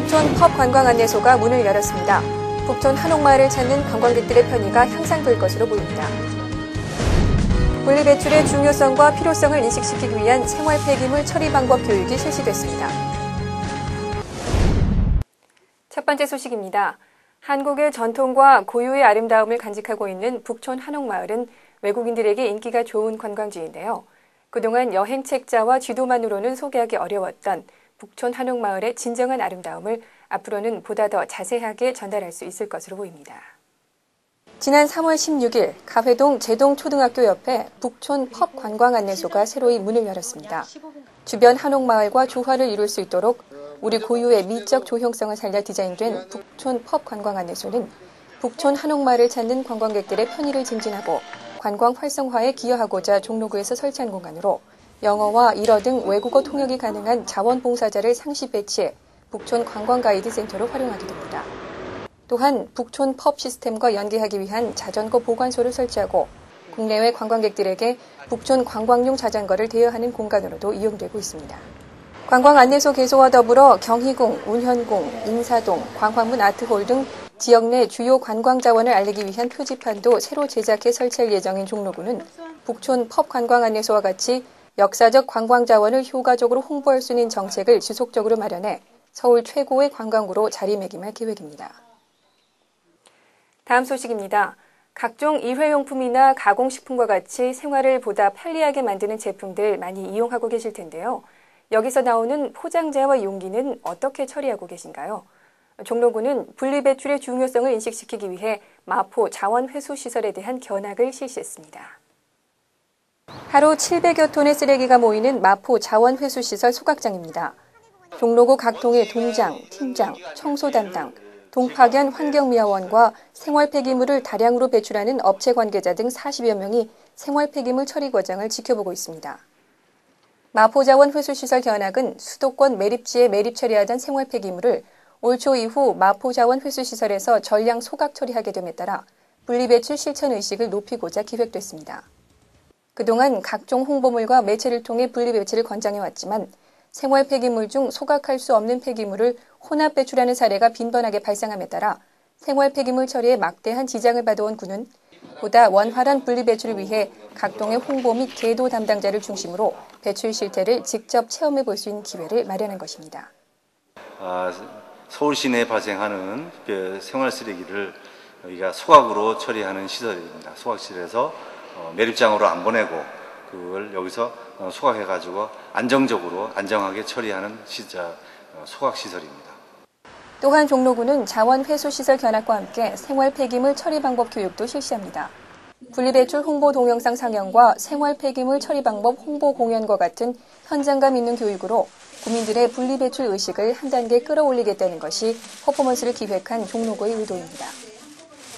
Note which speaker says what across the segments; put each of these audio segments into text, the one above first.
Speaker 1: 북촌 펍 관광 안내소가 문을 열었습니다. 북촌 한옥마을을 찾는 관광객들의 편의가 향상될 것으로 보입니다. 분리배출의 중요성과 필요성을 인식시키기 위한 생활 폐기물 처리 방법 교육이 실시됐습니다. 첫 번째 소식입니다. 한국의 전통과 고유의 아름다움을 간직하고 있는 북촌 한옥마을은 외국인들에게 인기가 좋은 관광지인데요. 그동안 여행 책자와 지도만으로는 소개하기 어려웠던 북촌 한옥마을의 진정한 아름다움을 앞으로는 보다 더 자세하게 전달할 수 있을 것으로 보입니다. 지난 3월 16일 가회동 제동초등학교 옆에 북촌 펍 관광 안내소가 새로이 문을 열었습니다. 주변 한옥마을과 조화를 이룰 수 있도록 우리 고유의 미적 조형성을 살려 디자인된 북촌 펍 관광 안내소는 북촌 한옥마을을 찾는 관광객들의 편의를 증진하고 관광 활성화에 기여하고자 종로구에서 설치한 공간으로 영어와 일어 등 외국어 통역이 가능한 자원봉사자를 상시 배치해 북촌 관광가이드센터로 활용하게 됩니다. 또한 북촌 펍 시스템과 연계하기 위한 자전거 보관소를 설치하고 국내외 관광객들에게 북촌 관광용 자전거를 대여하는 공간으로도 이용되고 있습니다. 관광 안내소 개소와 더불어 경희궁, 운현궁, 인사동, 광화문 아트홀 등 지역 내 주요 관광 자원을 알리기 위한 표지판도 새로 제작해 설치할 예정인 종로구는 북촌 펍 관광 안내소와 같이 역사적 관광 자원을 효과적으로 홍보할 수 있는 정책을 지속적으로 마련해 서울 최고의 관광구로 자리매김할 계획입니다. 다음 소식입니다. 각종 일회용품이나 가공식품과 같이 생활을 보다 편리하게 만드는 제품들 많이 이용하고 계실 텐데요. 여기서 나오는 포장재와 용기는 어떻게 처리하고 계신가요? 종로구는 분리배출의 중요성을 인식시키기 위해 마포 자원회수시설에 대한 견학을 실시했습니다. 하루 700여 톤의 쓰레기가 모이는 마포 자원회수시설 소각장입니다. 종로구 각 동의 동장, 팀장, 청소 담당, 동파견 환경미화원과 생활 폐기물을 다량으로 배출하는 업체 관계자 등 40여 명이 생활 폐기물 처리 과정을 지켜보고 있습니다. 마포자원회수시설 견학은 수도권 매립지에 매립 처리하던 생활 폐기물을 올 초 이후 마포자원회수시설에서 전량 소각 처리하게 됨에 따라 분리배출 실천 의식을 높이고자 기획됐습니다. 그동안 각종 홍보물과 매체를 통해 분리배출을 권장해왔지만 생활 폐기물 중 소각할 수 없는 폐기물을 혼합 배출하는 사례가 빈번하게 발생함에 따라 생활 폐기물 처리에 막대한 지장을 받아온 구는 보다 원활한 분리배출을 위해 각동의 홍보 및 계도 담당자를 중심으로 배출 실태를 직접 체험해 볼 수 있는 기회를 마련한 것입니다.
Speaker 2: 서울 시내에 발생하는 생활 쓰레기를 우리가 소각으로 처리하는 시설입니다. 소각실에서 매립장으로 안 보내고 그걸 여기서 소각해가지고 안정하게 처리하는 소각시설입니다.
Speaker 1: 또한 종로구는 자원회수시설 견학과 함께 생활 폐기물 처리 방법 교육도 실시합니다. 분리배출 홍보 동영상 상영과 생활 폐기물 처리 방법 홍보 공연과 같은 현장감 있는 교육으로 국민들의 분리배출 의식을 한 단계 끌어올리겠다는 것이 퍼포먼스를 기획한 종로구의 의도입니다.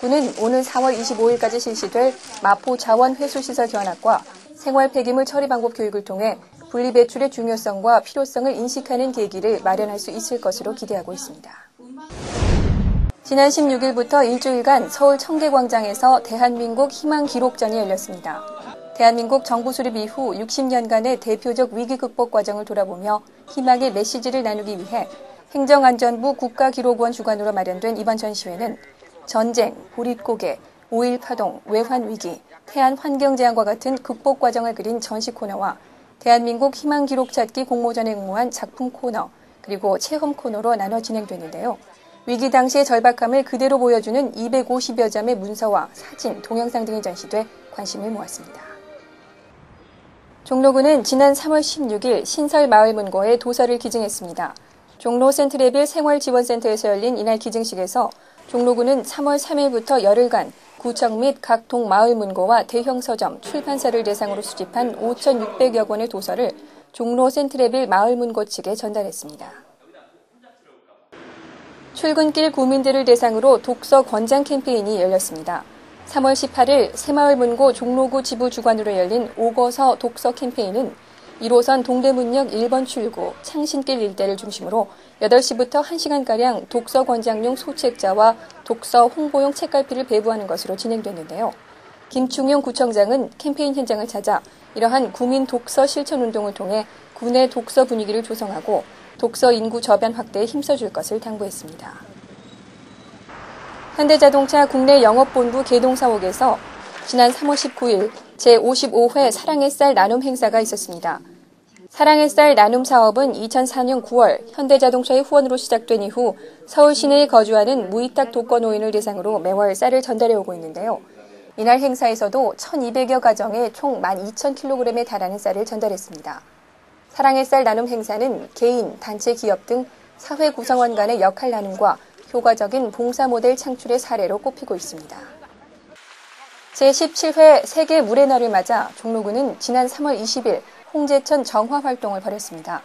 Speaker 1: 구는 오는 4월 25일까지 실시될 마포 자원회수시설 견학과 생활 폐기물 처리 방법 교육을 통해 분리배출의 중요성과 필요성을 인식하는 계기를 마련할 수 있을 것으로 기대하고 있습니다. 지난 16일부터 일주일간 서울 청계광장에서 대한민국 희망기록전이 열렸습니다. 대한민국 정부 수립 이후 60년간의 대표적 위기 극복 과정을 돌아보며 희망의 메시지를 나누기 위해 행정안전부 국가기록원 주관으로 마련된 이번 전시회는 전쟁, 보릿고개, 5.1 파동, 외환위기, 태안 환경재앙과 같은 극복 과정을 그린 전시 코너와 대한민국 희망기록 찾기 공모전에 응모한 작품 코너, 그리고 체험 코너로 나눠 진행되는데요. 위기 당시의 절박함을 그대로 보여주는 250여 점의 문서와 사진, 동영상 등이 전시돼 관심을 모았습니다. 종로구는 지난 3월 16일 신설마을문고에 도서를 기증했습니다. 종로 센트레빌 생활지원센터에서 열린 이날 기증식에서 종로구는 3월 3일부터 열흘간 구청 및 각 동마을 문고와 대형 서점, 출판사를 대상으로 수집한 5,600여 권의 도서를 종로 센트레빌 마을 문고 측에 전달했습니다. 출근길 구민들을 대상으로 독서 권장 캠페인이 열렸습니다. 3월 18일 새마을 문고 종로구 지부 주관으로 열린 오거서 독서 캠페인은 1호선 동대문역 1번 출구 창신길 일대를 중심으로 8시부터 1시간가량 독서 권장용 소책자와 독서 홍보용 책갈피를 배부하는 것으로 진행됐는데요. 김충용 구청장은 캠페인 현장을 찾아 이러한 구민 독서 실천 운동을 통해 구내 독서 분위기를 조성하고 독서 인구 저변 확대에 힘써줄 것을 당부했습니다. 현대자동차 국내 영업본부 개동 사옥에서 지난 3월 19일 제55회 사랑의 쌀 나눔 행사가 있었습니다. 사랑의 쌀 나눔 사업은 2004년 9월 현대자동차의 후원으로 시작된 이후 서울 시내에 거주하는 무위탁 독거노인을 대상으로 매월 쌀을 전달해 오고 있는데요. 이날 행사에서도 1,200여 가정에 총 12,000kg에 달하는 쌀을 전달했습니다. 사랑의 쌀 나눔 행사는 개인, 단체, 기업 등 사회 구성원 간의 역할 나눔과 효과적인 봉사 모델 창출의 사례로 꼽히고 있습니다. 제17회 세계 물의 날을 맞아 종로구는 지난 3월 20일 홍제천 정화 활동을 벌였습니다.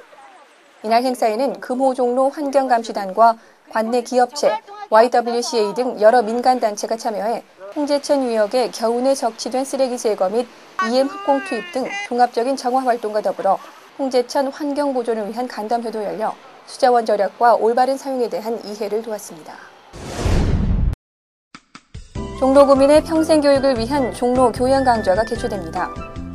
Speaker 1: 이날 행사에는 금호종로 환경감시단과 관내 기업체, YWCA 등 여러 민간단체가 참여해 홍제천 유역에 겨우내 적치된 쓰레기 제거 및 EM 흡공 투입 등 종합적인 정화 활동과 더불어 홍제천 환경 보존을 위한 간담회도 열려 수자원 절약과 올바른 사용에 대한 이해를 도왔습니다. 종로구민의 평생교육을 위한 종로 교양강좌가 개최됩니다.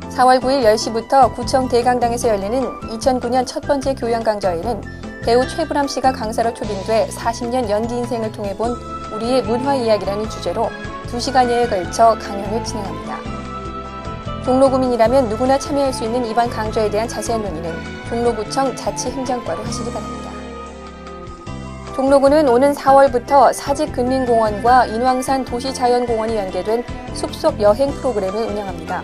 Speaker 1: 4월 9일 10시부터 구청 대강당에서 열리는 2009년 첫 번째 교양강좌에는 배우 최불암 씨가 강사로 초빙돼 40년 연기 인생을 통해 본 우리의 문화 이야기라는 주제로 2시간여에 걸쳐 강연을 진행합니다. 종로구민이라면 누구나 참여할 수 있는 이번 강좌에 대한 자세한 논의는 종로구청 자치행정과로 하시기 바랍니다. 종로구는 오는 4월부터 사직근린공원과 인왕산 도시자연공원이 연계된 숲속 여행 프로그램을 운영합니다.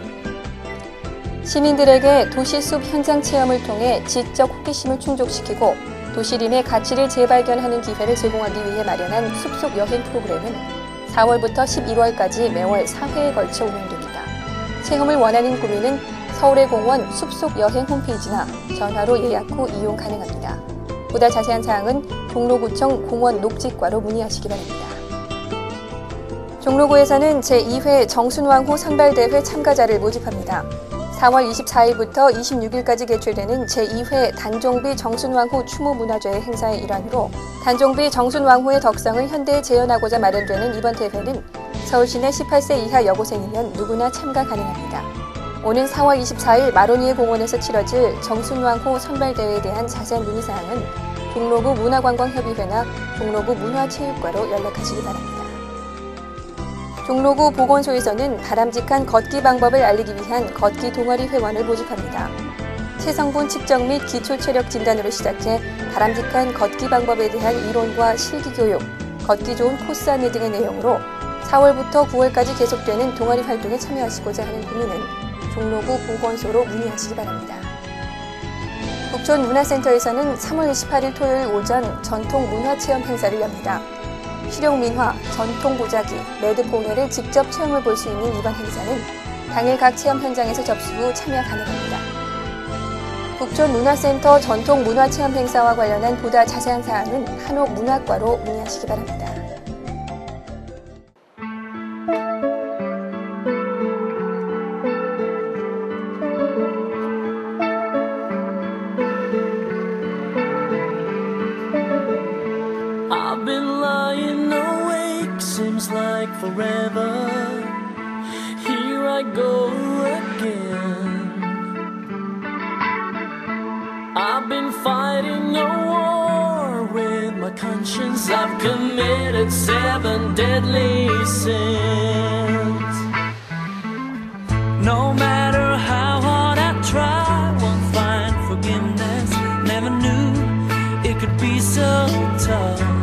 Speaker 1: 시민들에게 도시숲 현장 체험을 통해 지적 호기심을 충족시키고 도시림의 가치를 재발견하는 기회를 제공하기 위해 마련한 숲속 여행 프로그램은 4월부터 11월까지 매월 4회에 걸쳐 운영됩니다. 체험을 원하는 구민은 서울의 공원 숲속 여행 홈페이지나 전화로 예약 후 이용 가능합니다. 보다 자세한 사항은 종로구청 공원 녹지과로 문의하시기 바랍니다. 종로구에서는 제2회 정순왕후 선발대회 참가자를 모집합니다. 4월 24일부터 26일까지 개최되는 제2회 단종비 정순왕후 추모문화제의 행사의 일환으로 단종비 정순왕후의 덕성을 현대에 재현하고자 마련되는 이번 대회는 서울시내 18세 이하 여고생이면 누구나 참가 가능합니다. 오는 4월 24일 마로니에 공원에서 치러질 정순왕후 선발대회에 대한 자세한 문의사항은 종로구 문화관광협의회나 종로구 문화체육과로 연락하시기 바랍니다. 종로구 보건소에서는 바람직한 걷기 방법을 알리기 위한 걷기 동아리 회원을 모집합니다. 체성분 측정 및 기초체력 진단으로 시작해 바람직한 걷기 방법에 대한 이론과 실기 교육, 걷기 좋은 코스 안내 등의 내용으로 4월부터 9월까지 계속되는 동아리 활동에 참여하시고자 하는 국민은 종로구 보건소로 문의하시기 바랍니다. 북촌문화센터에서는 3월 28일 토요일 오전 전통 문화체험 행사를 엽니다. 실용민화, 전통보자기, 매듭공예를 직접 체험해 볼 수 있는 이번 행사는 당일 각 체험 현장에서 접수 후 참여 가능합니다. 북촌문화센터 전통문화체험 행사와 관련한 보다 자세한 사항은 한옥문화과로 문의하시기 바랍니다.
Speaker 3: Seems like forever. Here I go again. I've been fighting a war with my conscience. I've committed 7 deadly sins. No matter how hard I try, won't find forgiveness. Never knew it could be so tough.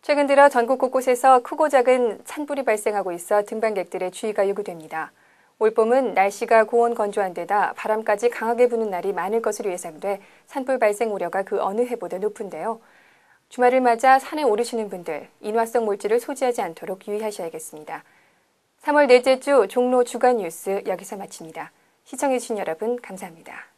Speaker 1: 최근 들어 전국 곳곳에서 크고 작은 산불이 발생하고 있어 등반객들의 주의가 요구됩니다. 올봄은 날씨가 고온 건조한 데다 바람까지 강하게 부는 날이 많을 것으로 예상돼 산불 발생 우려가 그 어느 해보다 높은데요. 주말을 맞아 산에 오르시는 분들, 인화성 물질을 소지하지 않도록 유의하셔야겠습니다. 3월 넷째 주 종로 주간 뉴스 여기서 마칩니다. 시청해주신 여러분 감사합니다.